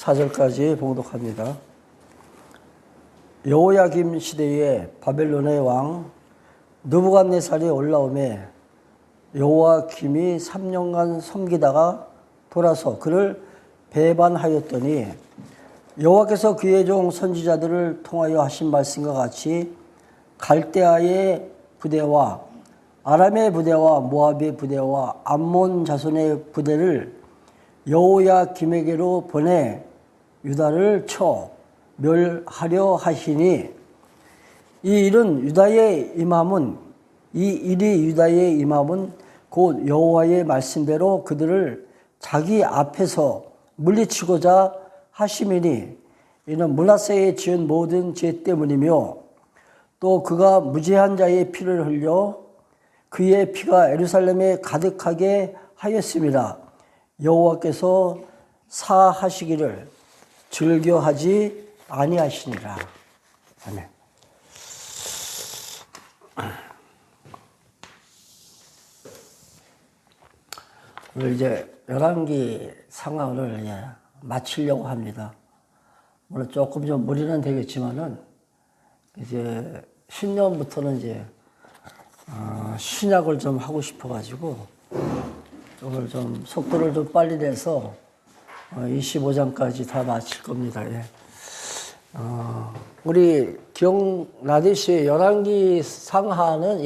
4절까지 봉독합니다. 여호야김 시대에 바벨론의 왕 느부갓네살이 올라오매 여호야김이 3년간 섬기다가 돌아서 그를 배반하였더니 여호와께서 그의 종 선지자들을 통하여 하신 말씀과 같이 갈대아의 부대와 아람의 부대와 모압의 부대와 암몬 자손의 부대를 여호야김에게로 보내 유다를 쳐 멸하려 하시니 이 일이 유다의 임함은 곧 여호와의 말씀대로 그들을 자기 앞에서 물리치고자 하심이니 이는 므낫세에 지은 모든 죄 때문이며 또 그가 무죄한 자의 피를 흘려 그의 피가 예루살렘에 가득하게 하였음이라. 여호와께서 사하시기를 즐겨하지 아니하시니라. 아멘. 오늘 이제 열왕기 상황을 마치려고 합니다. 물론 조금 좀 무리는 되겠지만은 이제 신년부터는 이제 신약을 좀 하고 싶어가지고 오늘 좀 속도를 좀 빨리 내서 25장까지 다 마칠 겁니다. 예. 우리 기억나듯이 열왕기 상하는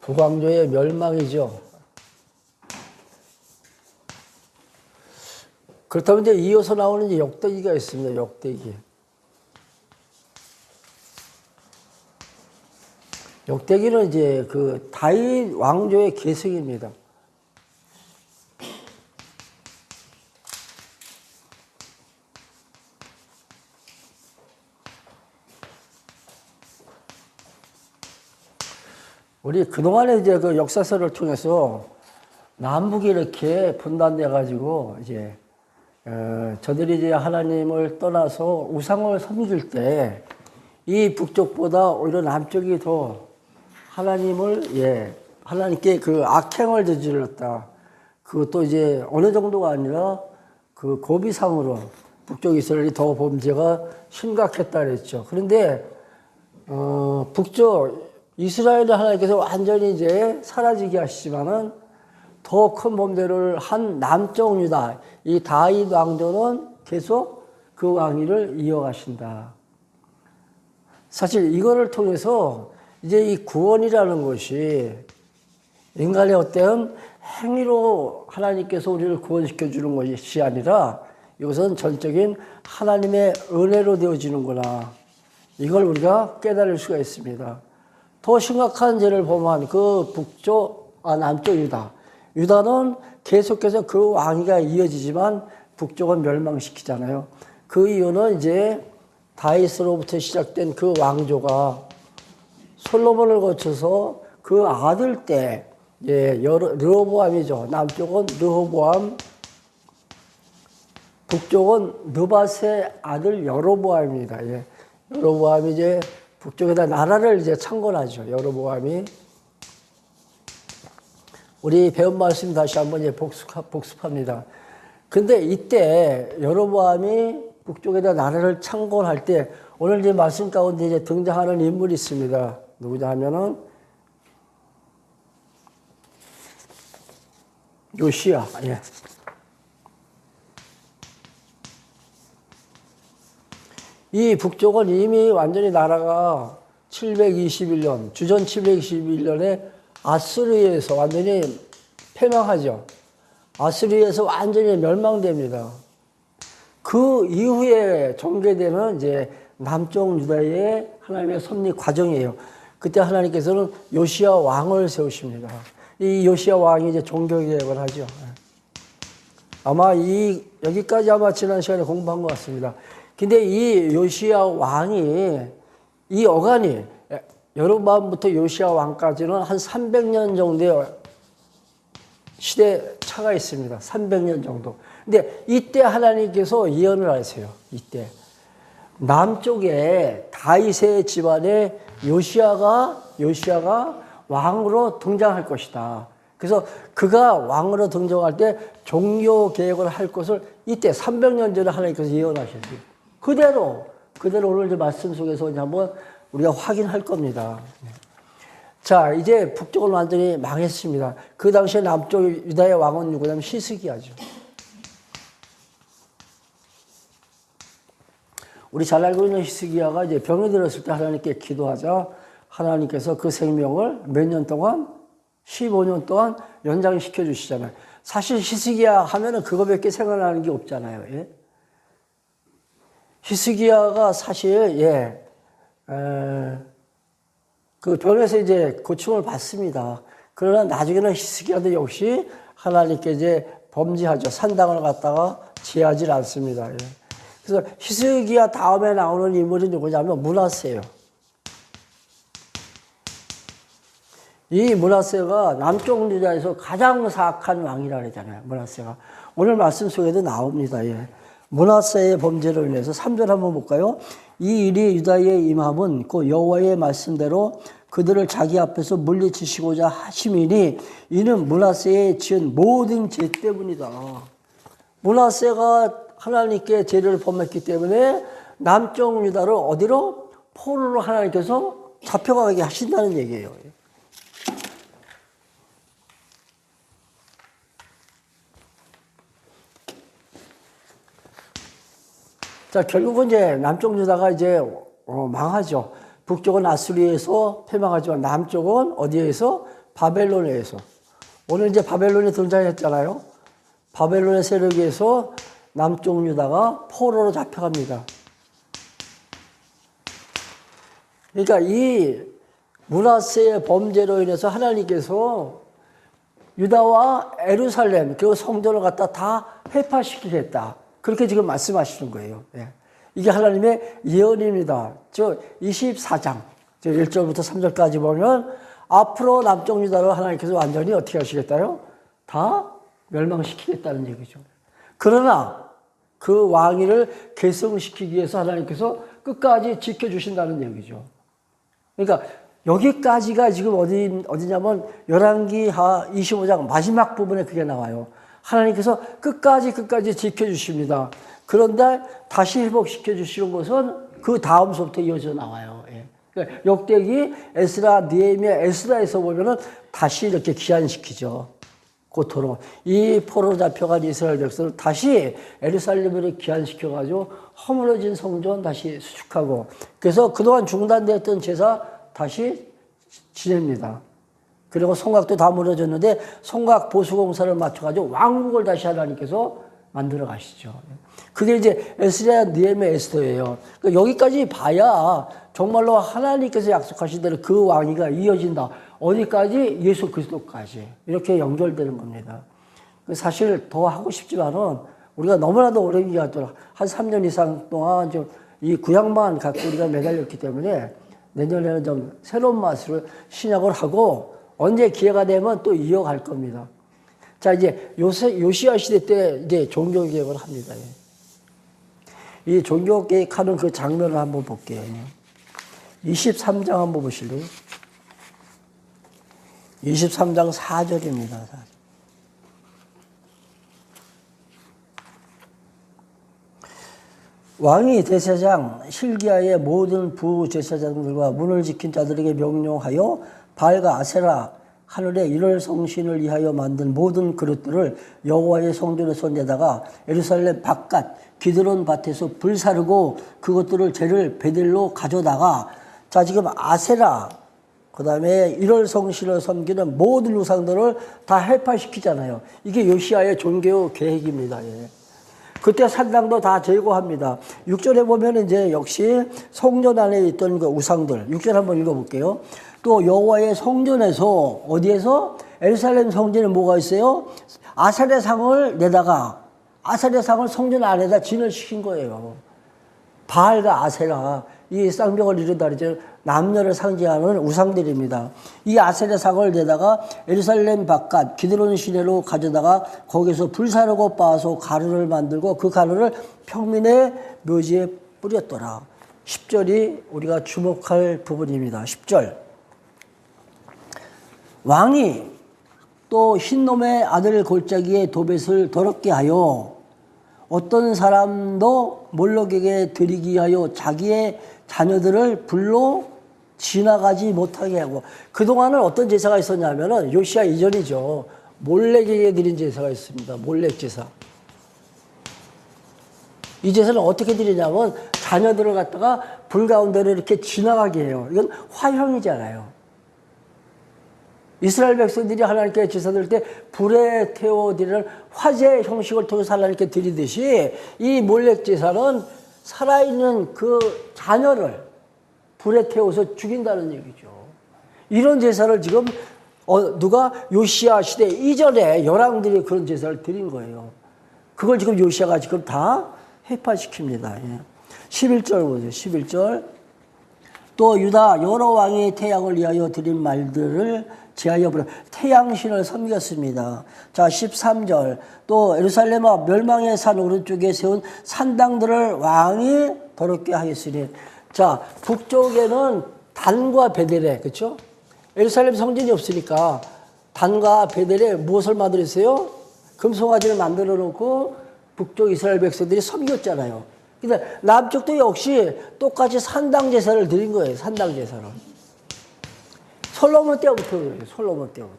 북왕조의 멸망이죠. 그렇다면 이제 이어서 나오는 이제 역대기가 있습니다. 역대기. 역대기는 이제 그 다윗 왕조의 계승입니다. 우리 그동안에 이제 그 역사서를 통해서 남북이 이렇게 분단돼 가지고 이제 저들이 이제 하나님을 떠나서 우상을 섬길 때 이 북쪽보다 오히려 남쪽이 더 하나님께 그 악행을 저질렀다. 그것도 이제 어느 정도가 아니라 그 고비상으로 북쪽 이스라엘이 더 범죄가 심각했다 그랬죠. 그런데 북쪽 이스라엘을 하나님께서 완전히 이제 사라지게 하시지만은 더 큰 범죄를 한 남쪽 유다, 이 다윗 왕조는 계속 그 왕위를 이어가신다. 사실 이거를 통해서 이제 이 구원이라는 것이 인간의 어떤 행위로 하나님께서 우리를 구원시켜 주는 것이 아니라 이것은 전적인 하나님의 은혜로 되어지는구나. 이걸 우리가 깨달을 수가 있습니다. 더 심각한 죄를 범한 그 남쪽 유다. 유다는 계속해서 그 왕위가 이어지지만 북쪽은 멸망시키잖아요. 그 이유는 이제 다윗으로부터 시작된 그 왕조가 솔로몬을 거쳐서 그 아들 때, 르호보암이죠. 남쪽은 르호보암, 북쪽은 느밧의 아들 여로보암입니다. 여로보암이 이제 북쪽에다 나라를 이제 창건하죠. 여로보암이. 우리 배운 말씀 다시 한번 이제 복습합니다. 근데 이때 여로보암이 북쪽에다 나라를 창건할 때 오늘 이제 말씀 가운데 이제 등장하는 인물이 있습니다. 누구냐 하면은 요시야. 이 북쪽은 이미 완전히 나라가 721년, 주전 721년에 아수르에서 완전히 패망하죠. 아수르에서 완전히 멸망됩니다. 그 이후에 전개되는 이제 남쪽 유다의 하나님의 섭리 과정이에요. 그때 하나님께서는 요시야 왕을 세우십니다. 이 요시야 왕이 이제 종교개혁을 하죠. 아마 여기까지 아마 지난 시간에 공부한 것 같습니다. 근데 이 요시야 왕이, 이 어간이, 여로보암부터 요시야 왕까지는 한 300년 정도의 시대 차가 있습니다. 300년 정도. 근데 이때 하나님께서 예언을 하세요. 이때. 남쪽에 다윗의 집안에 요시야가 왕으로 등장할 것이다. 그래서 그가 왕으로 등장할 때 종교 개혁을 할 것을 이때 300년 전에 하나님께서 예언하셨어요. 그대로 오늘 이제 말씀 속에서 이제 한번 우리가 확인할 겁니다. 자, 이제 북쪽은 완전히 망했습니다. 그 당시에 남쪽 유다의 왕은 누구냐면 히스기야죠. 우리 잘 알고 있는 히스기야가 이제 병이 들었을 때 하나님께 기도하자 하나님께서 그 생명을 몇 년 동안? 15년 동안 연장시켜 주시잖아요. 사실 히스기야 하면은 그거밖에 생각나는 게 없잖아요. 예? 히스기야가 사실 그 병에서 이제 고침을 받습니다. 그러나 나중에는 히스기야도 역시 하나님께 이제 범죄하죠. 산당을 갖다가 제하지 않습니다. 예. 그래서 히스기야 다음에 나오는 인물이 누구냐면 므낫세예요. 이 므낫세가 남쪽 유다에서 가장 사악한 왕이라 그러잖아요. 므낫세가 오늘 말씀 속에도 나옵니다. 예. 므낫세의 범죄로 인해서 3절 한번 볼까요? 이 일이 유다에 임함은 그 여호와의 말씀대로 그들을 자기 앞에서 물리치시고자 하심이니 이는 므낫세의 지은 모든 죄 때문이다. 므낫세가 하나님께 죄를 범했기 때문에 남쪽 유다를 어디로? 포로로 하나님께서 잡혀가게 하신다는 얘기예요. 자, 결국은 이제 남쪽 유다가 이제 망하죠. 북쪽은 아수리에서 패망하지만 남쪽은 어디에서? 바벨론에서. 오늘 이제 바벨론이 등장했잖아요. 바벨론의 세력에서 남쪽 유다가 포로로 잡혀갑니다. 그러니까 이 므낫세의 범죄로 인해서 하나님께서 유다와 예루살렘 그리고 성전을 갖다 다 회파시키겠다. 그렇게 지금 말씀하시는 거예요. 예. 이게 하나님의 예언입니다. 24장 1절부터 3절까지 보면 앞으로 남쪽 유다를 하나님께서 완전히 어떻게 하시겠다요? 다 멸망시키겠다는 얘기죠. 그러나 그 왕위를 계승시키기 위해서 하나님께서 끝까지 지켜주신다는 얘기죠. 그러니까 여기까지가 지금 어디냐면 열왕기하 25장 마지막 부분에 그게 나와요. 하나님께서 끝까지 지켜주십니다. 그런데 다시 회복시켜 주시는 것은 그 다음서부터 이어져 나와요. 예. 그러니까 역대기 에스라, 느헤미야, 에스라에서 보면은 다시 이렇게 귀환시키죠. 고토로. 이 포로로 잡혀간 이스라엘 백성을 다시 예루살렘으로 귀환시켜가지고 허물어진 성전 다시 수축하고 그래서 그동안 중단되었던 제사 다시 지냅니다. 그리고 성곽도 다 무너졌는데 성곽 보수공사를 맞춰가지고 왕국을 다시 하나님께서 만들어 가시죠. 그게 이제 에스라, 느헤미야, 에스더예요. 그러니까 여기까지 봐야 정말로 하나님께서 약속하신 대로 그 왕위가 이어진다. 어디까지? 예수 그리스도까지. 이렇게 연결되는 겁니다. 사실 더 하고 싶지만은 우리가 너무나도 오래 기간동안 한 3년 이상 동안 좀 이 구약만 갖고 우리가 매달렸기 때문에 내년에는 좀 새로운 맛으로 신약을 하고 언제 기회가 되면 또 이어갈 겁니다. 자, 이제 요시야 시대 때 이제 종교개혁을 합니다. 이 종교개혁하는 그 장면을 한번 볼게요. 23장 한번 보실래요? 23장 4절입니다. 왕이 대제사장 실기야의 모든 부제사장들과 문을 지킨 자들에게 명령하여 바알과 아세라 하늘의 일월 성신을 위하여 만든 모든 그릇들을 여호와의 성전에서 내다가 예루살렘 바깥 기드론 밭에서 불사르고 그것들을 재를 베들로 가져다가 자 지금 아세라 그 다음에 일월 성신을 섬기는 모든 우상들을 다 해파시키잖아요. 이게 요시야의 종교 계획입니다. 예. 그때 산당도 다 제거합니다. 6절에 보면 이제 역시 성전 안에 있던 그 우상들 6절 한번 읽어볼게요. 또 여호와의 성전에서 어디에서? 예루살렘 성전에 뭐가 있어요? 아세라 상을 내다가 아세라 상을 성전 안에다 진열시킨 거예요. 바알과 아세라 이 쌍벽을 이룬다 그러죠. 남녀를 상징하는 우상들입니다. 이 아세라 상을 내다가 예루살렘 바깥 기드론 시내로 가져다가 거기서 불사르고 빻아서 가루를 만들고 그 가루를 평민의 묘지에 뿌렸더라. 10절이 우리가 주목할 부분입니다. 10절 왕이 또 흰놈의 아들 골짜기에 도벳을 더럽게 하여 어떤 사람도 몰록에게 드리기 위하여 자기의 자녀들을 불로 지나가지 못하게 하고, 그동안은 어떤 제사가 있었냐면은 요시야 이전이죠. 몰렉에게 드린 제사가 있습니다. 몰렉 제사. 이 제사는 어떻게 드리냐면 자녀들을 갖다가 불 가운데로 이렇게 지나가게 해요. 이건 화형이잖아요. 이스라엘 백성들이 하나님께 제사 드릴 때 불에 태워 드리는 화제 형식을 통해서 하나님께 드리듯이 이 몰렉 제사는 살아있는 그 자녀를 불에 태워서 죽인다는 얘기죠. 이런 제사를 지금 누가 요시야 시대 이전에 열왕들이 그런 제사를 드린 거예요. 그걸 지금 요시야가 지금 다 회파시킵니다. 11절 보세요. 11절. 또 유다 여러 왕의 태양을 위하여 드린 말들을 제하여 부려 태양신을 섬겼습니다. 자, 13절. 또 예루살렘과 멸망의 산 오른쪽에 세운 산당들을 왕이 더럽게 하였으니. 자, 북쪽에는 단과 베델에, 그렇죠? 예루살렘 성전이 없으니까 단과 베델에 무엇을 만들었어요? 금송아지를 만들어 놓고 북쪽 이스라엘 백성들이 섬겼잖아요. 근데 남쪽도 역시 똑같이 산당 제사를 드린 거예요. 산당 제사를. 솔로몬 때부터 그래요. 솔로몬 때부터.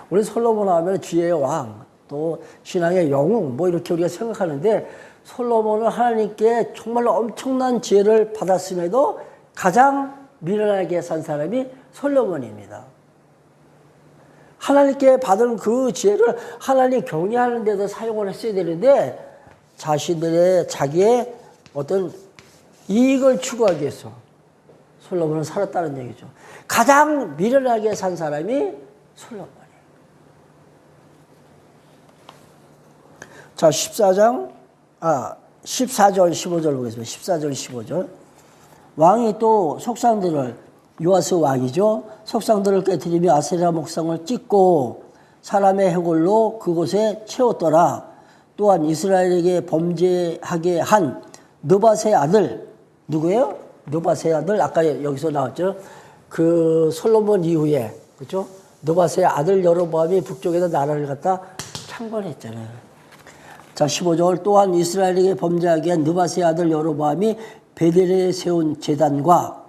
우리 솔로몬 하면 지혜의 왕, 또 신앙의 영웅, 뭐 이렇게 우리가 생각하는데, 솔로몬은 하나님께 정말로 엄청난 지혜를 받았음에도 가장 미련하게 산 사람이 솔로몬입니다. 하나님께 받은 그 지혜를 하나님 경외하는 데도 사용을 했어야 되는데, 자기의 어떤 이익을 추구하기 위해서 솔로몬은 살았다는 얘기죠. 가장 미련하게 산 사람이 솔로몬이에요. 자, 14절, 15절 보겠습니다. 14절, 15절. 왕이 또 속상들을, 요아스 왕이죠. 속상들을 깨뜨리며 아세라 목상을 찍고 사람의 해골로 그곳에 채웠더라. 또한 이스라엘에게 범죄하게 한 느밧의 아들, 누구예요? 느밧의 아들, 아까 여기서 나왔죠. 그 솔로몬 이후에, 그렇죠? 느밧의 아들 여로보암이 북쪽에서 나라를 갖다 창건했잖아요. 자, 15절. 또한 이스라엘에게 범죄하게 한 느밧의 아들 여로보암이 베델에 세운 제단과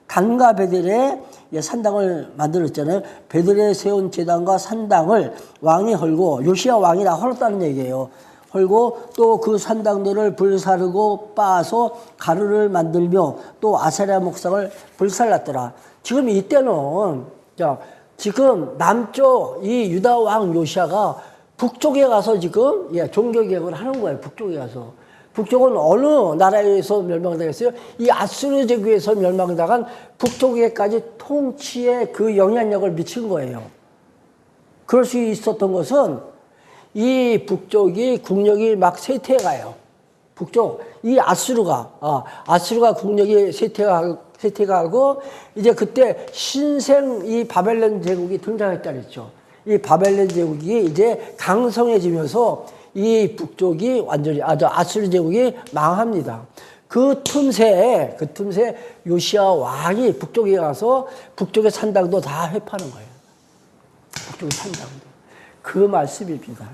단과 베델에 산당을 만들었잖아요. 베델에 세운 제단과 산당을 왕이 헐고, 요시야 왕이 다 헐었다는 얘기예요. 헐고 또 그 산당들을 불사르고 빻아서 가루를 만들며 또 아세라 목상을 불살랐더라. 지금 이때는, 자, 지금 남쪽 이 유다 왕 요시야가 북쪽에 가서 지금 종교개혁을 하는 거예요. 북쪽에 가서. 북쪽은 어느 나라에서 멸망당했어요? 이 아수르 제국에서 멸망당한 북쪽에까지 통치에 그 영향력을 미친 거예요. 그럴 수 있었던 것은 이 북쪽이 국력이 막 쇠퇴해가요. 북쪽 이 아수르가 국력이 쇠퇴가고 이제 그때 신생 이 바벨론 제국이 등장했다 그랬죠. 이 바벨론 제국이 이제 강성해지면서 이 북쪽이 완전히 아수르 제국이 망합니다. 그 틈새에 요시야 왕이 북쪽에 가서 북쪽의 산당도 다 회파하는 거예요. 북쪽의 산당도. 그 말씀입니다.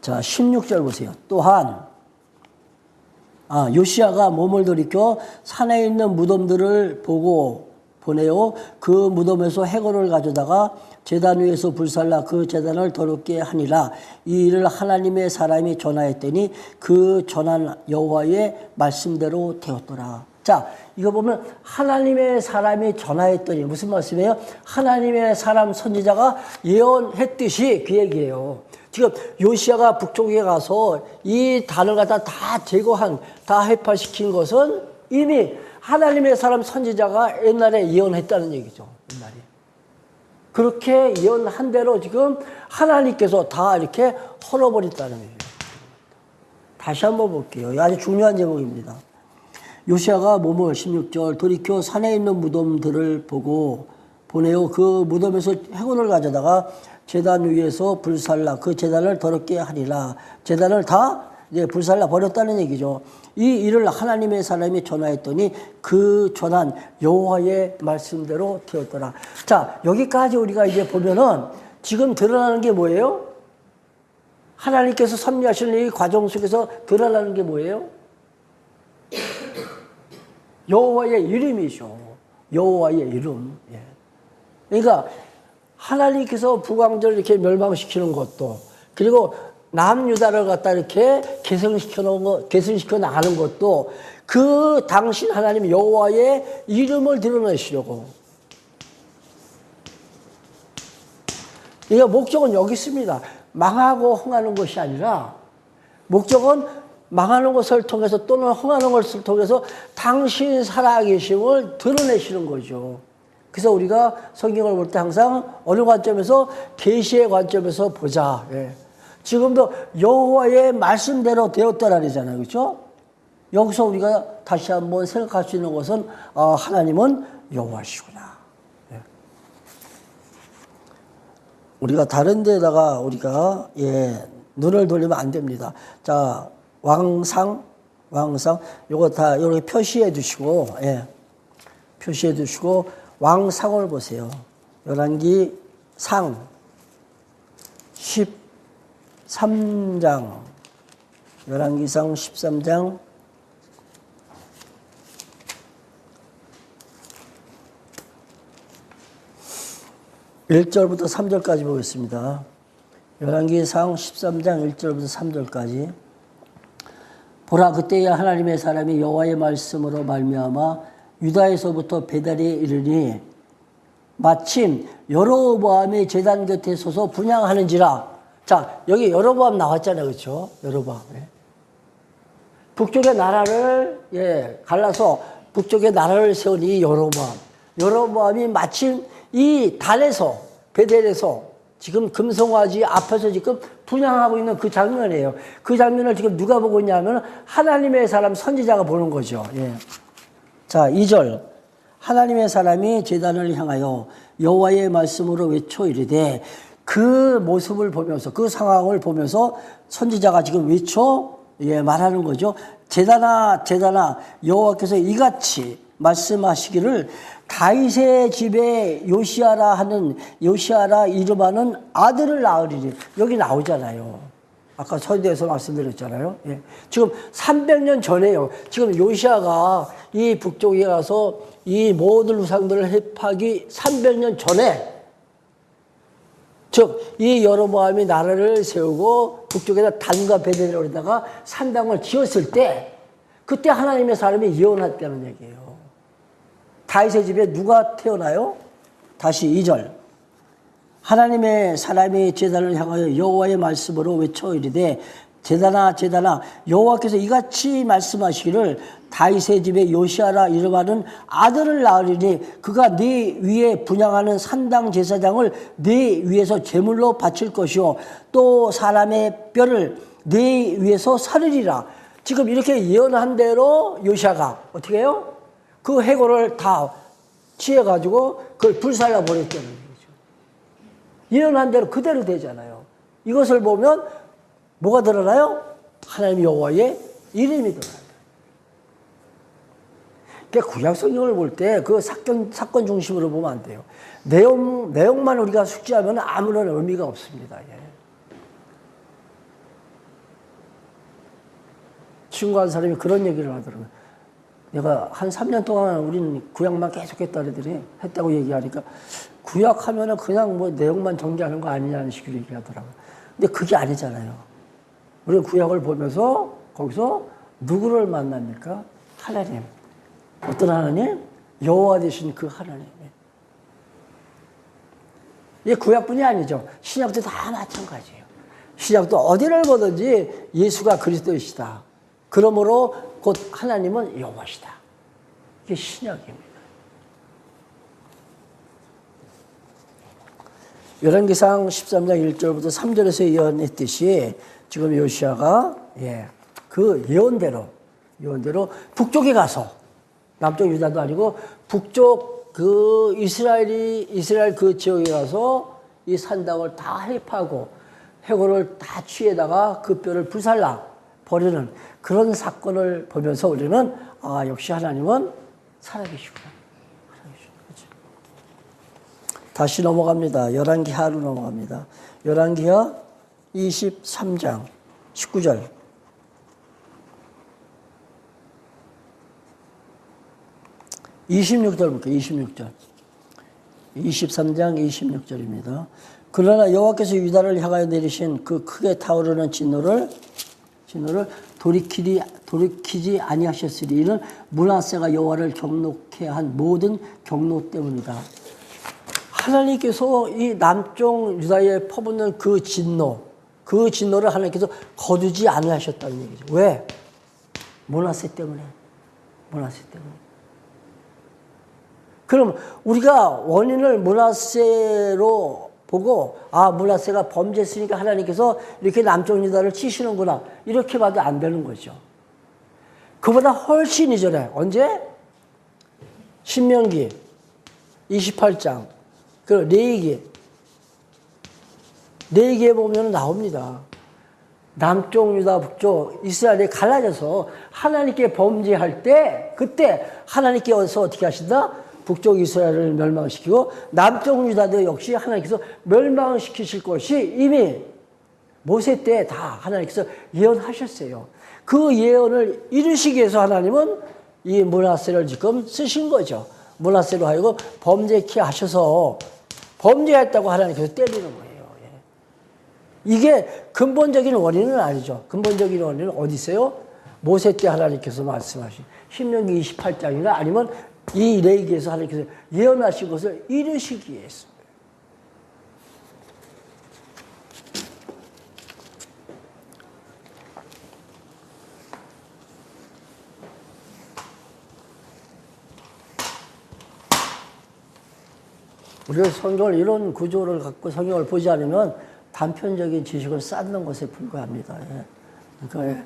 자, 16절 보세요. 또한 요시야가 몸을 돌이켜 산에 있는 무덤들을 보내어 그 무덤에서 해골을 가져다가 제단 위에서 불살라 그 제단을 더럽게 하니라. 이 일을 하나님의 사람이 전하였더니 그 전한 여호와의 말씀대로 되었더라. 자, 이거 보면 하나님의 사람이 전하였더니 무슨 말씀이에요? 하나님의 사람 선지자가 예언했듯이 그 얘기예요. 지금 요시야가 북쪽에 가서 이 단을 갖다 다 제거한, 다 해파시킨 것은 이미 하나님의 사람 선지자가 옛날에 예언했다는 얘기죠. 옛날에. 그렇게 예언한 대로 지금 하나님께서 다 이렇게 헐어버렸다는 얘기예요. 다시 한번 볼게요. 아주 중요한 제목입니다. 요시야가 몸을 16절 돌이켜 산에 있는 무덤들을 보내어 그 무덤에서 해골을 가져다가 제단 위에서 불살라 그 제단을 더럽게 하리라. 제단을 다 이제 불살라 버렸다는 얘기죠. 이 일을 하나님의 사람이 전하였더니 그 전한 여호와의 말씀대로 되었더라. 자, 여기까지 우리가 이제 보면은 지금 드러나는 게 뭐예요? 하나님께서 섭리하시는 이 과정 속에서 드러나는 게 뭐예요? 여호와의 이름이죠. 여호와의 이름. 예. 그러니까 하나님께서 북왕들을 이렇게 멸망시키는 것도, 그리고 남유다를 갖다 이렇게 계승시켜 나가는 것도 그 당신 하나님 여호와의 이름을 드러내시려고. 이 목적은 여기 있습니다. 망하고 흥하는 것이 아니라 목적은 망하는 것을 통해서 또는 흥하는 것을 통해서 당신 살아계심을 드러내시는 거죠. 그래서 우리가 성경을 볼 때 항상 어느 관점에서? 계시의 관점에서 보자. 예. 지금도 여호와의 말씀대로 되었다라잖아요. 그렇죠? 여기서 우리가 다시 한번 생각할 수 있는 것은 하나님은 여호와시구나. 예. 우리가 다른 데다가 우리가 눈을 돌리면 안 됩니다. 자, 왕상 요거 다 이렇게 표시해 두시고, 표시해 두시고 왕상을 보세요. 열왕기 상 13장, 열왕기상 13장 1절부터 3절까지 보겠습니다. 열왕기상 13장 1절부터 3절까지. 보라, 그때야 하나님의 사람이 여호와의 말씀으로 말미암아 유다에서부터 베델에 이르니 마침 여로보암이 제단 곁에 서서 분향하는지라. 자, 여기 여로보암 나왔잖아요. 그렇죠? 여로보암. 북쪽의 나라를 갈라서 북쪽의 나라를 세운 이 여로보암이 마침 이 단에서, 베델에서 지금 금송아지 앞에서 지금 분향하고 있는 그 장면이에요. 그 장면을 지금 누가 보고 있냐면 하나님의 사람 선지자가 보는 거죠. 자, 2절. 하나님의 사람이 제단을 향하여 여호와의 말씀으로 외쳐 이르되, 그 모습을 보면서, 그 상황을 보면서 선지자가 지금 외쳐 말하는 거죠. 제단아, 제단아, 여호와께서 이같이 말씀하시기를 다윗의 집에 요시아라 이름하는 아들을 낳으리니. 여기 나오잖아요. 아까 서두에서 말씀드렸잖아요. 지금 300년 전에요. 지금 요시아가 이 북쪽에 가서 이 모든 우상들을 해파하기 300년 전에, 즉 이 여로보암이 나라를 세우고 북쪽에다 단과 베델에다가 산당을 지었을 때, 그때 하나님의 사람이 예언했다는 얘기예요. 다윗의 집에 누가 태어나요? 다시 2절. 하나님의 사람이 제단을 향하여 여호와의 말씀으로 외쳐 이르되, 제단아, 제단아, 여호와께서 이같이 말씀하시기를 다윗의 집에 요시아라 이름하는 아들을 낳으리니 그가 네 위에 분향하는 산당 제사장을 네 위에서 제물로 바칠 것이요 또 사람의 뼈를 네 위에서 사르리라. 지금 이렇게 예언한 대로 요시아가 어떻게 해요? 그 해골을 다 취해가지고 그걸 불살라 버렸다는 얘기죠. 예언한 대로 그대로 되잖아요. 이것을 보면 뭐가 드러나요? 하나님 여호와의 이름이 드러나요. 그러니까 구약 성경을 볼 때 그 사건 중심으로 보면 안 돼요. 내용만 우리가 숙지하면 아무런 의미가 없습니다. 친구 한 사람이 그런 얘기를 하더라고요. 내가 한 3년 동안 우리는 구약만 계속했다 그러더니 했다고 얘기하니까 구약하면은 그냥 뭐 내용만 정리하는 거 아니냐는 식으로 얘기하더라고요. 근데 그게 아니잖아요. 우리는 구약을 보면서 거기서 누구를 만납니까? 하나님. 어떤 하나님? 여호와 되신 그 하나님. 이게 구약뿐이 아니죠. 신약도 다 마찬가지예요. 신약도 어디를 보든지 예수가 그리스도이시다. 그러므로 곧 하나님은 여호와시다. 이게 신약입니다. 열왕기상 13장 1절부터 3절에서 예언했듯이 지금 요시아가 그 예언대로 북쪽에 가서, 남쪽 유다도 아니고 북쪽 그 이스라엘 그 지역에 가서 이 산당을 다 해파하고 해골을 다 취해다가 그 뼈를 불살라 버리는 그런 사건을 보면서 우리는 아, 역시 하나님은 살아계시구나. 그렇죠. 다시 넘어갑니다. 열왕기하로 넘어갑니다. 열왕기하 23장 19절. 26절 볼게요. 26절. 23장 26절입니다. 그러나 여호와께서 유다를 향하여 내리신 그 크게 타오르는 진노를 돌이키지 아니하셨으리. 이는 므낫세가 여호와를 경노케 한 모든 경노 때문이다. 하나님께서 이 남쪽 유다에 퍼붓는 그 진노를 하나님께서 거두지 않으셨다는 얘기죠. 왜? 므낫세 때문에. 그럼 우리가 원인을 므낫세로 보고 므낫세가 범죄했으니까 하나님께서 이렇게 남쪽 유다를 치시는구나 이렇게 봐도 안 되는 거죠. 그보다 훨씬 이전에 언제? 신명기 28장 그 레위기에 보면 나옵니다. 남쪽 유다 북쪽 이스라엘이 갈라져서 하나님께 범죄할 때 그때 하나님께서 어떻게 하신다? 북쪽 이스라엘을 멸망시키고 남쪽 유다도 역시 하나님께서 멸망시키실 것이 이미 모세 때 다 하나님께서 예언하셨어요. 그 예언을 이루시기 위해서 하나님은 이 므낫세를 지금 쓰신 거죠. 므낫세로 하여금 범죄케 하셔서 범죄했다고 하나님께서 때리는 거예요. 이게 근본적인 원인은 아니죠. 근본적인 원인은 어디 있어요? 모세 때 하나님께서 말씀하신 신명기 28장이나 아니면 이 레위기에서 하나님께서 예언하신 것을 이루시기 위해서. 우리가 성경을 이런 구조를 갖고 성경을 보지 않으면 단편적인 지식을 쌓는 것에 불과합니다. 그러니까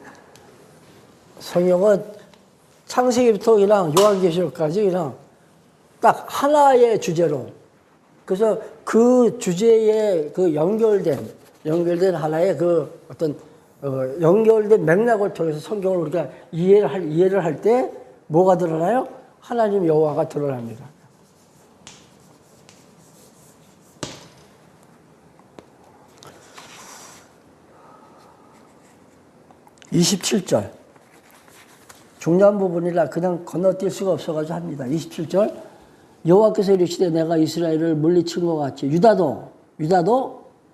성경은 창세기부터 그냥 요한계시록까지 그냥 딱 하나의 주제로 그래서 그 주제에 그 연결된 하나의 그 어떤 연결된 맥락을 통해서 성경을 우리가 이해를 할 때 뭐가 드러나요? 하나님 여호와가 드러납니다. (27절) 중요한 부분이라 그냥 건너뛸 수가 없어가지고 합니다. 27절 여호와께서 이르시되 내가 이스라엘을 물리친 것 같이 유다도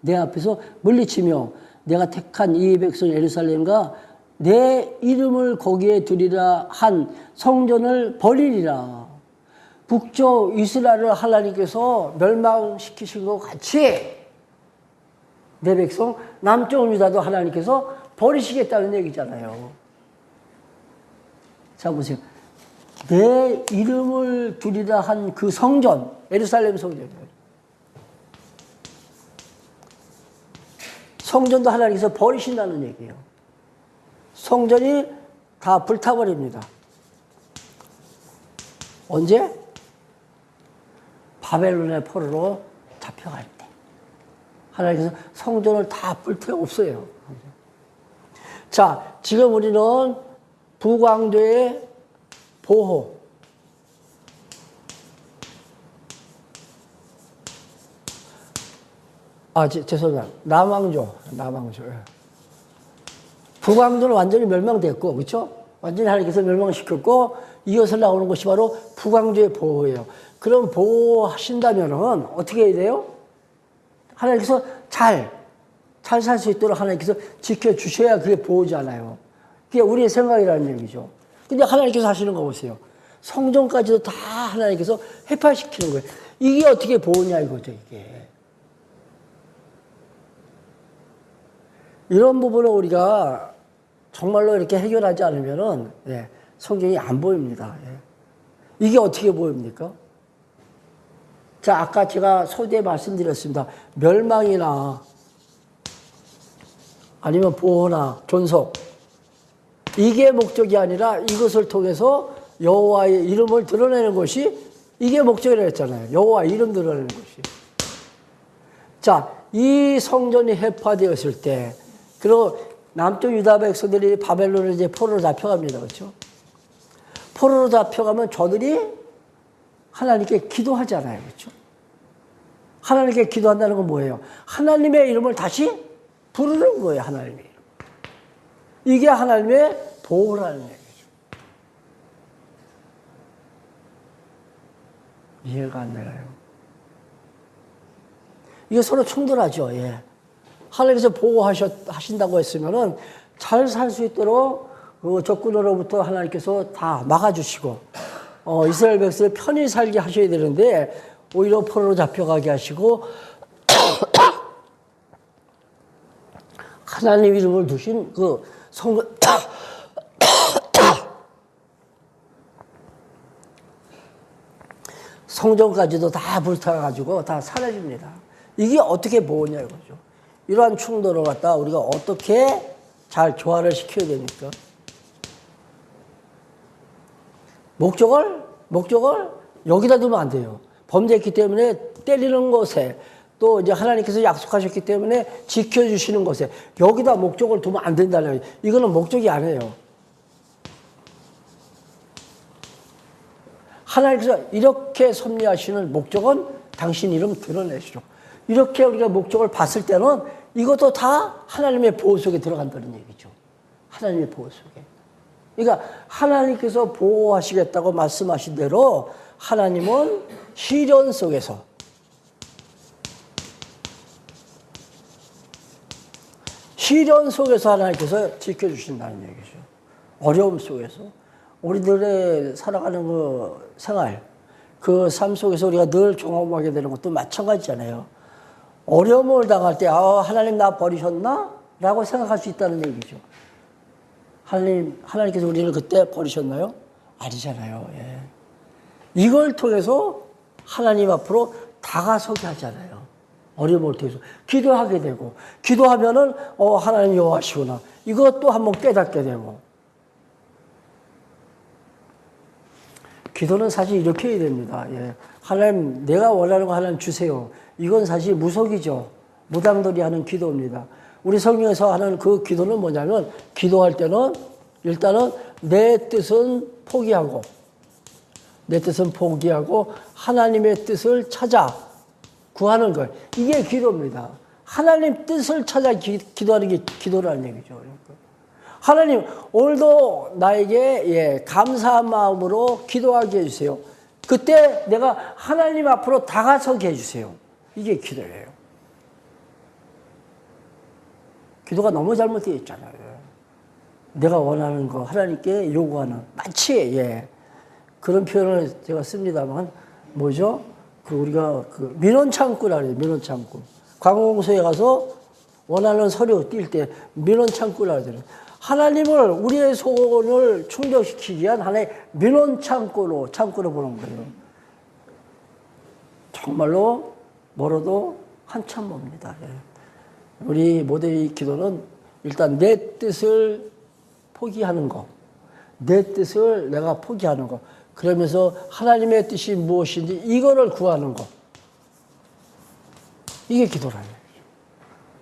내 앞에서 물리치며 내가 택한 이 백성 예루살렘과 내 이름을 거기에 두리라 한 성전을 버리리라. 북쪽 이스라엘을 하나님께서 멸망시키신 것 같이 내 백성 남쪽 유다도 하나님께서 버리시겠다는 얘기잖아요. 자 보세요. 내 이름을 두리라 한 그 성전, 예루살렘 성전이에요. 성전도 하나님께서 버리신다는 얘기예요. 성전이 다 불타버립니다. 언제? 바벨론의 포로로 잡혀갈 때. 하나님께서 성전을 다 불태워 없어요. 자, 지금 우리는 북왕조의 보호. 죄송합니다. 남왕조. 북왕조는 완전히 멸망됐고, 그렇죠? 완전히 하나님께서 멸망시켰고, 이어서 나오는 것이 바로 북왕조의 보호예요. 그럼 보호하신다면은 어떻게 해야 돼요? 하나님께서 잘 살 수 있도록 하나님께서 지켜주셔야 그게 보호잖아요. 그게 우리의 생각이라는 얘기죠. 근데 하나님께서 하시는 거 보세요. 성전까지도 다 하나님께서 해파시키는 거예요. 이게 어떻게 보호냐 이거죠, 이게. 이런 부분을 우리가 정말로 이렇게 해결하지 않으면은, 성경이 안 보입니다. 이게 어떻게 보입니까? 자, 아까 제가 소대에 말씀드렸습니다. 멸망이나 아니면 보호나 존속. 이게 목적이 아니라 이것을 통해서 여호와의 이름을 드러내는 것이 이게 목적이라고 했잖아요. 여호와의 이름 드러내는 것이. 자, 이 성전이 해파되었을 때, 그리고 남쪽 유다 백성들이 바벨론을 이제 포로로 잡혀갑니다. 그렇죠? 포로로 잡혀가면 저들이 하나님께 기도하잖아요. 그렇죠? 하나님께 기도한다는 건 뭐예요? 하나님의 이름을 다시 부르는 거예요. 하나님의 이름. 이게 하나님의 보호라는 얘기죠. 이해가 안 돼요. 이게 서로 충돌하죠. 예. 하나님께서 보호하신다고 했으면은 잘 살 수 있도록 그 적군으로부터 하나님께서 다 막아주시고, 이스라엘 백성을 편히 살게 하셔야 되는데, 오히려 포로로 잡혀가게 하시고, 하나님 이름을 두신 그 성전까지도 다 불타가지고 다 사라집니다. 이게 어떻게 보호냐 이거죠. 이러한 충돌을 갖다 우리가 어떻게 잘 조화를 시켜야 됩니까? 목적을 여기다 두면 안 돼요. 범죄했기 때문에 때리는 곳에, 또 이제 하나님께서 약속하셨기 때문에 지켜주시는 곳에 여기다 목적을 두면 안 된다는 거예요. 이거는 목적이 아니에요. 하나님께서 이렇게 섭리하시는 목적은 당신 이름 드러내시죠. 이렇게 우리가 목적을 봤을 때는 이것도 다 하나님의 보호 속에 들어간다는 얘기죠. 하나님의 보호 속에. 그러니까 하나님께서 보호하시겠다고 말씀하신 대로 하나님은 시련 속에서, 하나님께서 지켜주신다는 얘기죠. 어려움 속에서. 우리들의 살아가는 그 생활, 그 삶 속에서 우리가 늘 경험하게 되는 것도 마찬가지잖아요. 어려움을 당할 때, 하나님 나 버리셨나? 라고 생각할 수 있다는 얘기죠. 하나님께서 우리를 그때 버리셨나요? 아니잖아요. 예. 이걸 통해서 하나님 앞으로 다가서게 하잖아요. 어려움을 통해서. 기도하게 되고, 기도하면은, 하나님 여호와시구나. 이것도 한번 깨닫게 되고. 기도는 사실 이렇게 해야 됩니다. 예. 하나님, 내가 원하는 거 하나님 주세요. 이건 사실 무속이죠. 무당들이 하는 기도입니다. 우리 성경에서 하는 그 기도는 뭐냐면, 기도할 때는 일단은 내 뜻은 포기하고 하나님의 뜻을 찾아 구하는 것. 이게 기도입니다. 하나님 뜻을 찾아 기도하는 게 기도라는 얘기죠. 하나님, 오늘도 나에게 감사한 마음으로 기도하게 해주세요. 그때 내가 하나님 앞으로 다가서게 해주세요. 이게 기도예요. 기도가 너무 잘못되어 있잖아요. 내가 원하는 거 하나님께 요구하는, 마치 그런 표현을 제가 씁니다만, 뭐죠? 우리가 민원 창구라 그래요. 민원 창구. 관공서에 가서 원하는 서류 뛸 때 민원 창구라 그래요. 하나님을, 우리의 소원을 충족시키기 위한 하나의 민원 창구로 보는 거예요. 정말로 멀어도 한참 멉니다. 우리 모두의 기도는 일단 내 뜻을 포기하는 거, 내 뜻을 내가 포기하는 거, 그러면서 하나님의 뜻이 무엇인지 이거를 구하는 거. 이게 기도라는 거죠.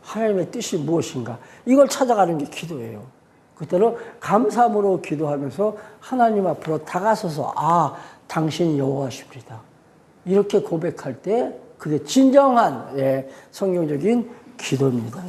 하나님의 뜻이 무엇인가, 이걸 찾아가는 게 기도예요. 그때는 감사함으로 기도하면서 하나님 앞으로 다가서서, 당신 여호와십니다. 이렇게 고백할 때 그게 진정한 성경적인 기도입니다.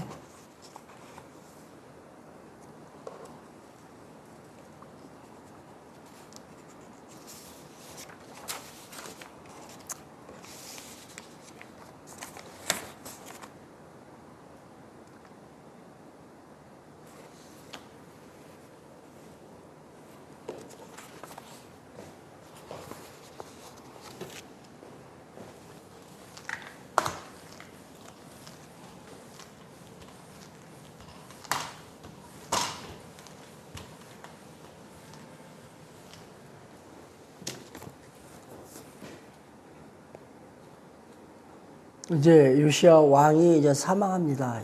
이제 요시야 왕이 이제 사망합니다.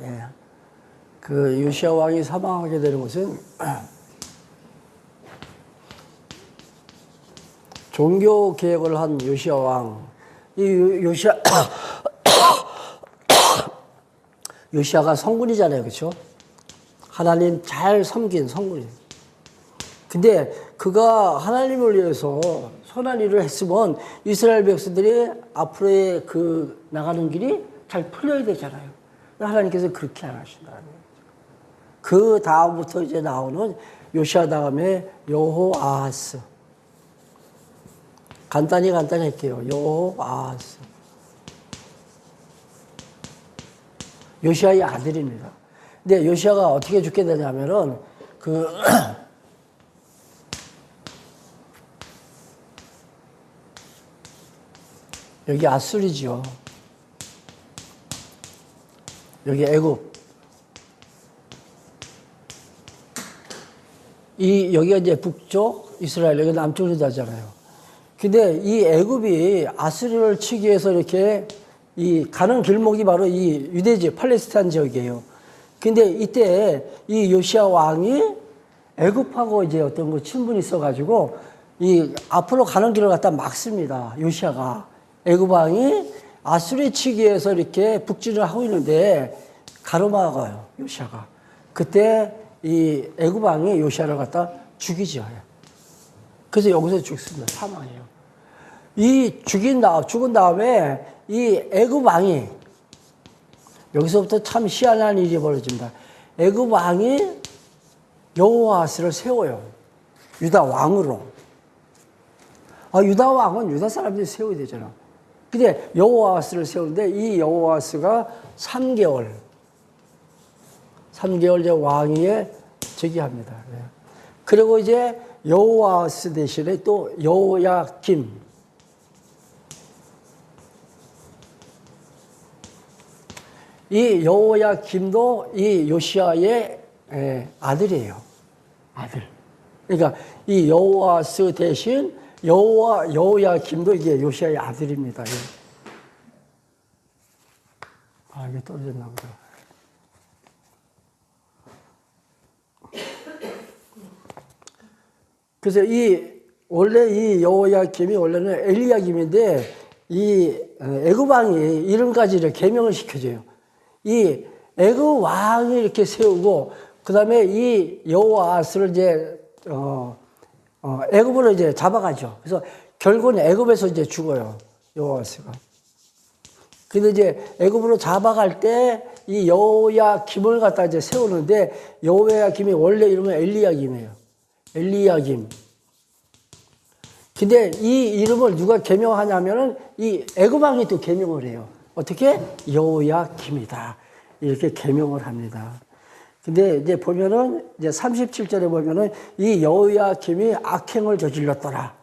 그 요시야 왕이 사망하게 되는 것은 종교 개혁을 한 요시야 왕. 이 요시야가 성군이잖아요, 그렇죠? 하나님 잘 섬긴 성군이. 근데 그가 하나님을 위해서 선한 일을 했으면 이스라엘 백성들이 앞으로의 그 나가는 길이 잘 풀려야 되잖아요. 하나님께서 그렇게 안 하신다는 거예요. 그 다음부터 이제 나오는 요시아 다음에 여호아하스. 간단히 할게요. 여호아하스. 요시아의 아들입니다. 근데 요시아가 어떻게 죽게 되냐면은 여기 아수리지요. 여기 애굽. 여기가 이제 북쪽 이스라엘, 여기 남쪽 유다잖아요. 근데 이 애굽이 아수리를 치기 위해서 이렇게 가는 길목이 바로 이 유대지, 팔레스타인 지역이에요. 근데 이때 이 요시아 왕이 애굽하고 이제 어떤 그 친분이 있어가지고 이 앞으로 가는 길을 갖다 막습니다. 요시아가. 애굽 왕이 아수리 치기 위해서 이렇게 북진을 하고 있는데 가로막아요, 요시아가. 그때 이 애굽 왕이 요시아를 갖다 죽이죠. 그래서 여기서 죽습니다. 사망해요. 죽은 다음에 이 애굽 왕이, 여기서부터 참 희한한 일이 벌어집니다. 애굽 왕이 여호아스를 세워요. 유다 왕으로. 유다 왕은 유다 사람들이 세워야 되잖아. 근데 여호아스를 세우는데 이 여호아스가 3개월 이제 왕위에 즉위합니다. 그리고 이제 여호아스 대신에 또 여호야김. 이 여호야김도 이 요시아의 아들이에요. 아들. 그러니까 이 여호아스 대신 여호야김도 이게 요시아의 아들입니다. 이게 떨어졌나 보다. 그래서 원래 이 여호야김이 원래는 엘리야김인데 이 애굽 왕이 이름까지를 개명을 시켜줘요. 이 애굽 왕이 이렇게 세우고 그다음에 이 여호아스를 이제 애굽으로 이제 잡아가죠. 그래서 결국은 애굽에서 이제 죽어요. 여호아스가. 근데 이제 애굽으로 잡아갈 때 이 여호야김을 갖다 이제 세우는데 여호야김이 원래 이름은 엘리야김이에요. 엘리야김. 근데 이 이름을 누가 개명하냐면은 이 애굽 왕이 또 개명을 해요. 어떻게? 여호야김이다. 이렇게 개명을 합니다. 근데 이제 보면은 이제 37절에 보면은 이 여호야김이 악행을 저질렀더라.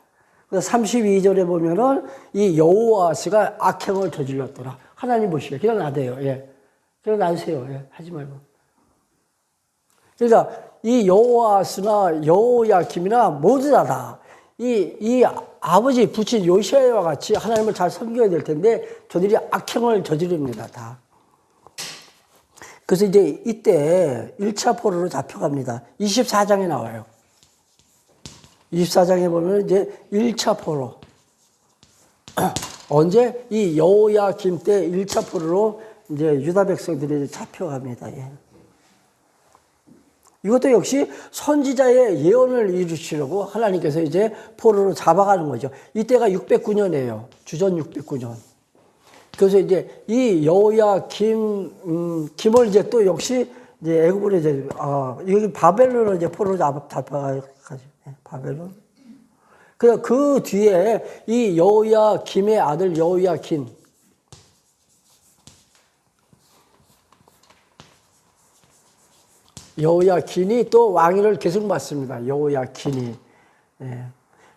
그래서 32절에 보면은 이 여호아스가 악행을 저질렀더라. 하나님 보시게 그냥 놔대요. 그냥 놔주세요. 하지 말고. 그러니까 이 여호아스나 여호야김이나 모두 다 이 아버지 부친 요시아와 같이 하나님을 잘 섬겨야 될 텐데 저들이 악행을 저지릅니다. 다. 그래서 이제 이때 1차 포로로 잡혀갑니다. 24장에 나와요. 24장에 보면 이제 1차 포로. 언제? 이 여호야김 때 1차 포로로 이제 유다 백성들이 잡혀갑니다. 이것도 역시 선지자의 예언을 이루시려고 하나님께서 이제 포로로 잡아가는 거죠. 이때가 609년이에요. 주전 609년. 그래서 이제 이 여호야김을 이제 또 역시 이제 애굽으로 이제 여기 바벨론을 이제 포로로 잡아가지고 바벨론. 그래서 그 뒤에 이 여호야김의 아들 여호야긴. 여호야긴이 또 왕위를 계속 받습니다. 여호야긴이.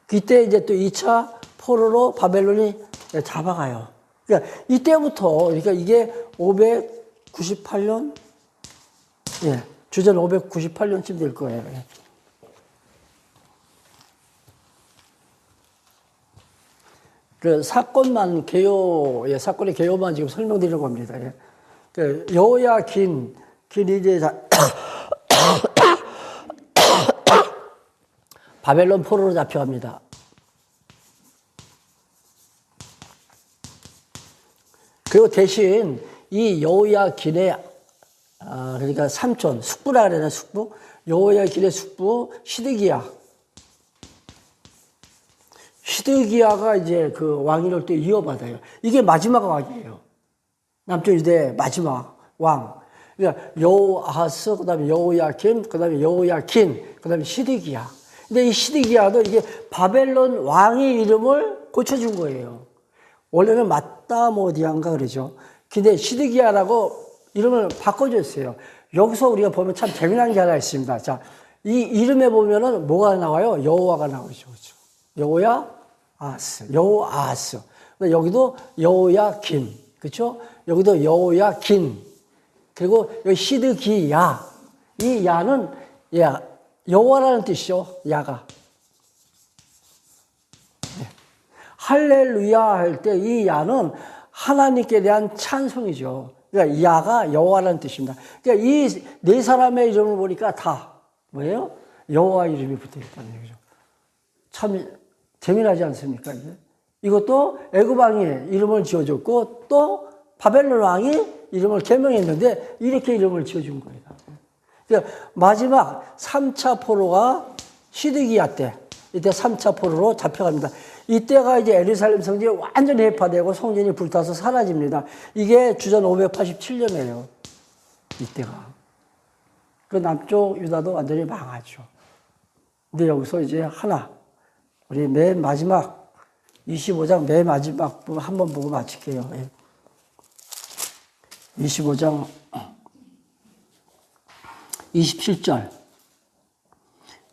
그때 이제 또 2차 포로로 바벨론이 잡아가요. 그러니까 이때부터, 그러니까 이게 598년? 주전 598년쯤 될 거예요. 그 사건의 개요만 지금 설명드리는 겁니다. 그 여호야긴이 이제 바벨론 포로로 잡혀갑니다. 그리고 대신 이 여호야긴의 그러니까 삼촌, 숙부라 그래야 되나, 숙부? 여호야긴의 숙부, 시드기야. 시드기야가 이제 그 왕위를 또 이어받아요. 이게 마지막 왕이에요. 남쪽 유대 마지막 왕. 그러니까 여호아하스, 그 다음에 여호야김, 그 다음에 여호야킨, 그 다음에 시드기야. 근데 이 시드기야도 이게 바벨론 왕의 이름을 고쳐준 거예요. 원래는 마따모디안가 그러죠. 근데 시드기야라고 이름을 바꿔줬어요. 여기서 우리가 보면 참 재미난 게 하나 있습니다. 자, 이 이름에 보면은 뭐가 나와요? 여호와가 나오죠. 그렇죠? 여호야아스, 여호아스. 여기도 여호야김, 그렇죠? 여기도 여호야긴. 그리고 여기 시드기야. 이 야는 여호와라는 뜻이죠. 야가. 네. 할렐루야 할 때 이 야는 하나님께 대한 찬송이죠. 그러니까 야가 여호와라는 뜻입니다. 그러니까 이 네 사람의 이름을 보니까 다 뭐예요? 여호와 이름이 붙어 있다는 얘기죠. 참 재미나지 않습니까? 이것도 애굽 왕이 이름을 지어줬고 또 바벨론 왕이 이름을 개명했는데 이렇게 이름을 지어준 거예요. 그러니까 마지막 3차 포로가 시드기야 때, 이때 3차 포로로 잡혀갑니다. 이때가 이제 예루살렘 성전이 완전히 해파되고 성전이 불타서 사라집니다. 이게 주전 587년이에요. 이때가. 그 남쪽 유다도 완전히 망하죠. 근데 여기서 이제 하나, 우리 맨 마지막 25장 맨 마지막 부분 한번 보고 마칠게요. 25장 27절.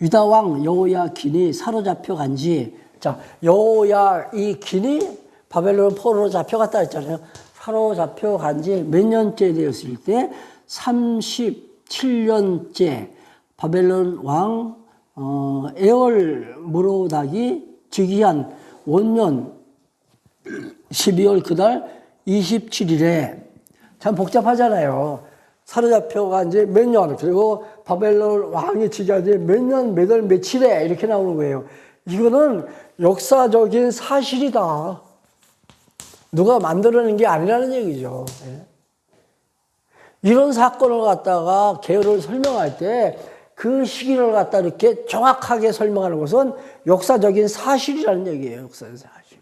유다 왕 여호야긴이 사로잡혀 간지, 자, 여호야긴이 바벨론 포로로 잡혀갔다 했잖아요. 사로잡혀 간지 몇 년째 되었을 때 37년째 바벨론 왕 에월 무로닥이 즉위한 원년 12월 그달 27일에, 참 복잡하잖아요. 사로잡혀간 지 몇 년, 그리고 바벨론 왕이 즉위한 지 몇 년, 몇 월, 며칠에 이렇게 나오는 거예요. 이거는 역사적인 사실이다. 누가 만들어낸 게 아니라는 얘기죠. 이런 사건을 갖다가 개요를 설명할 때 그 시기를 갖다 이렇게 정확하게 설명하는 것은 역사적인 사실이라는 얘기예요. 역사의 사실.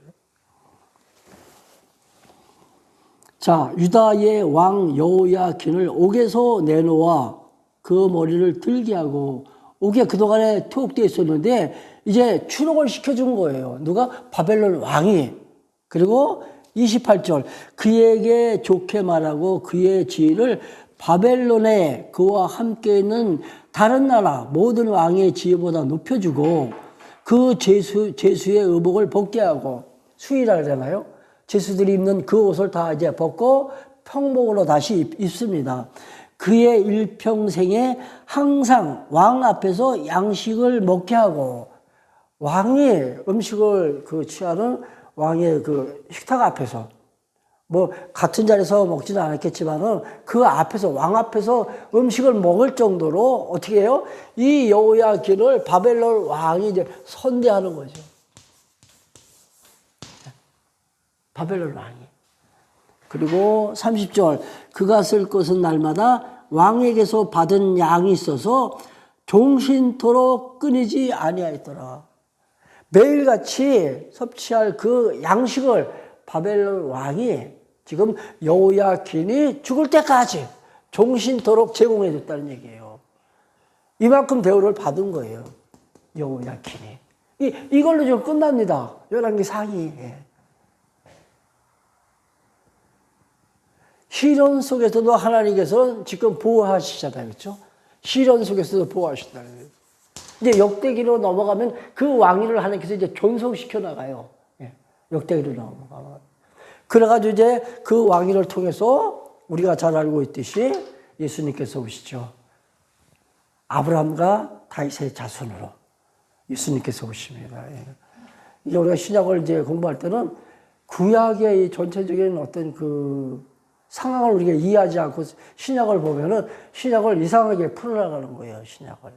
자, 유다의 왕 여호야긴을 옥에서 내놓아 그 머리를 들게 하고, 옥에 그동안에 투옥되어 있었는데 이제 추록을 시켜준 거예요. 누가? 바벨론 왕이. 그리고 28절, 그에게 좋게 말하고 그의 지위를 바벨론에 그와 함께 있는 다른 나라 모든 왕의 지위보다 높여주고 그 제수의 의복을 벗게 하고, 수의라 그러잖아요. 제수들이 입는 그 옷을 다 이제 벗고 평복으로 다시 입습니다. 그의 일평생에 항상 왕 앞에서 양식을 먹게 하고, 왕이 음식을 취하는 왕의 그 식탁 앞에서, 뭐 같은 자리에서 먹지는 않았겠지만은 그 앞에서, 왕 앞에서 음식을 먹을 정도로 어떻게 해요? 이 여호야긴을 바벨론 왕이 이제 선대하는 거죠. 바벨론 왕이. 그리고 30절, 그가 쓸 것은 날마다 왕에게서 받은 양이 있어서 종신토록 끊이지 아니하였더라. 매일같이 섭취할 그 양식을 바벨론 왕이 지금 여호야긴이 죽을 때까지 종신토록 제공해 줬다는 얘기예요. 이만큼 대우를 받은 거예요. 여호야긴이. 이걸로 지금 끝납니다. 열왕기 상이. 시련 속에서도 하나님께서 지금 보호하시잖아요. 그렇죠? 시련 속에서도 보호하신다는 거예요. 이제 역대기로 넘어가면 그 왕위를 하나님께서 이제 존속시켜 나가요. 역대기로 넘어가면. 그래가지고 이제 그 왕위를 통해서 우리가 잘 알고 있듯이 예수님께서 오시죠. 아브라함과 다윗의 자손으로 예수님께서 오십니다. 이게 우리가 신약을 이제 공부할 때는 구약의 이 전체적인 어떤 그 상황을 우리가 이해하지 않고 신약을 보면은 신약을 이상하게 풀어나가는 거예요, 신약을.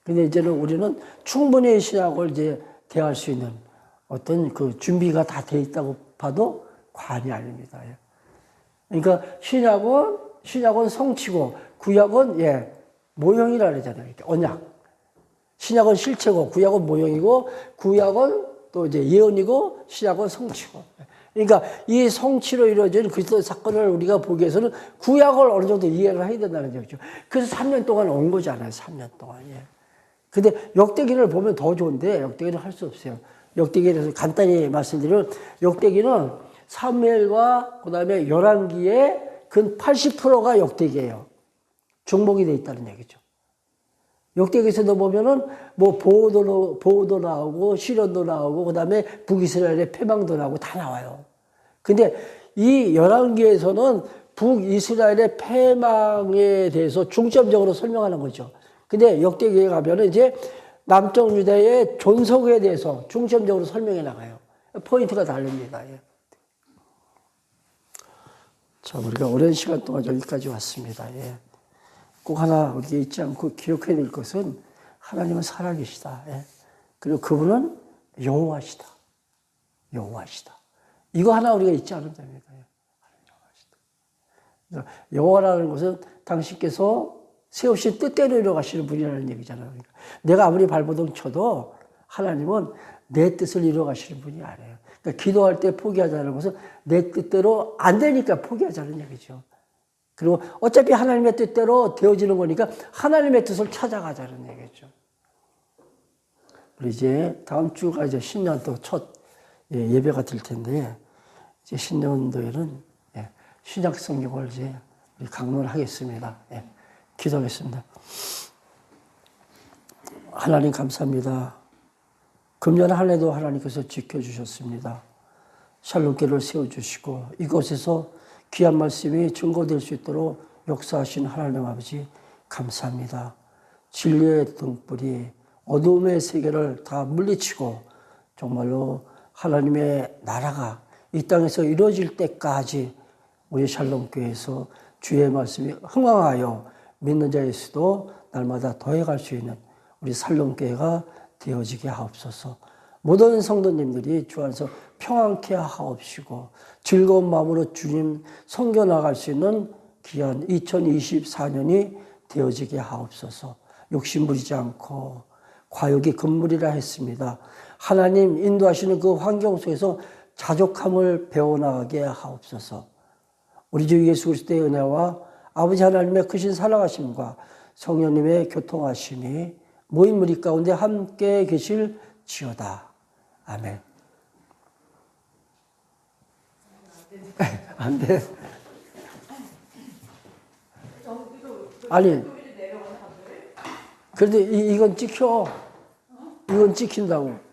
근데 이제는 우리는 충분히 신약을 이제 대할 수 있는 어떤 그 준비가 다 돼 있다고 봐도 과언이 아닙니다. 그러니까 신약은 신약은 성취고 구약은 예, 모형이라 그러잖아요. 이렇게 언약. 신약은 실체고 구약은 모형이고 구약은 또 이제 예언이고 신약은 성취고. 그러니까 이 성취로 이루어진 그리스도 사건을 우리가 보기 위해서는 구약을 어느 정도 이해를 해야 된다는 얘기죠. 그래서 3년 동안 온 거잖아요. 3년 동안. 예. 근데 역대기를 보면 더 좋은데 역대기는 할 수 없어요. 역대기에 대해서 간단히 말씀드리면 역대기는 사무엘과 그다음에 열왕기의 근 80%가 역대기예요. 중복이 돼 있다는 얘기죠. 역대기에서도 보면은 뭐 보호도 나오고 시련도 나오고 그다음에 북이스라엘의 패망도 나오고 다 나와요. 근데 이 열왕기에서는 북이스라엘의 패망에 대해서 중점적으로 설명하는 거죠. 근데 역대기에 가면은 이제 남쪽 유다의 존속에 대해서 중점적으로 설명해 나가요. 포인트가 다릅니다. 예. 자, 우리가 오랜 시간 동안 여기까지 왔습니다. 예. 꼭 하나 우리가 잊지 않고 기억해야 될 것은 하나님은 살아계시다. 예. 그리고 그분은 여호와시다. 여호와시다. 이거 하나 우리가 잊지 않으면 됩니다. 예. 여호와시다. 여호와라는 것은 당신께서 세우신 뜻대로 이루어가시는 분이라는 얘기잖아요. 그러니까 내가 아무리 발버둥 쳐도 하나님은 내 뜻을 이루어가시는 분이 아니에요. 그러니까 기도할 때 포기하자는 것은 내 뜻대로 안 되니까 포기하자는 얘기죠. 그리고 어차피 하나님의 뜻대로 되어지는 거니까 하나님의 뜻을 찾아가자는 얘기죠. 우리 이제 다음 주가 이제 신년도 첫 예배가 될 텐데 이제 신년도에는 신약 성경을 이제 우리 강론하겠습니다. 기도하겠습니다. 하나님 감사합니다. 금년 한 해도 하나님께서 지켜주셨습니다. 샬롬교회를 세워주시고 이곳에서 귀한 말씀이 증거될 수 있도록 역사하신 하나님 아버지 감사합니다. 진리의 등불이 어둠의 세계를 다 물리치고 정말로 하나님의 나라가 이 땅에서 이루어질 때까지 우리 샬롬교회에서 주의 말씀이 흥왕하여 믿는 자의 수도 날마다 더해갈 수 있는 우리 샬롬교회가 되어지게 하옵소서. 모든 성도님들이 주 안에서 평안케 하옵시고 즐거운 마음으로 주님 섬겨나갈 수 있는 귀한 2024년이 되어지게 하옵소서. 욕심 부리지 않고 과욕이 금물이라 했습니다. 하나님 인도하시는 그 환경 속에서 자족함을 배워나가게 하옵소서. 우리 주 예수 그리스도의 은혜와 아버지 하나님의 크신 사랑하심과 성령님의 교통하심이 모인 무리 가운데 함께 계실지어다. 아멘. 안 돼. 아니, 그런데 이건 찍혀. 이건 찍힌다고.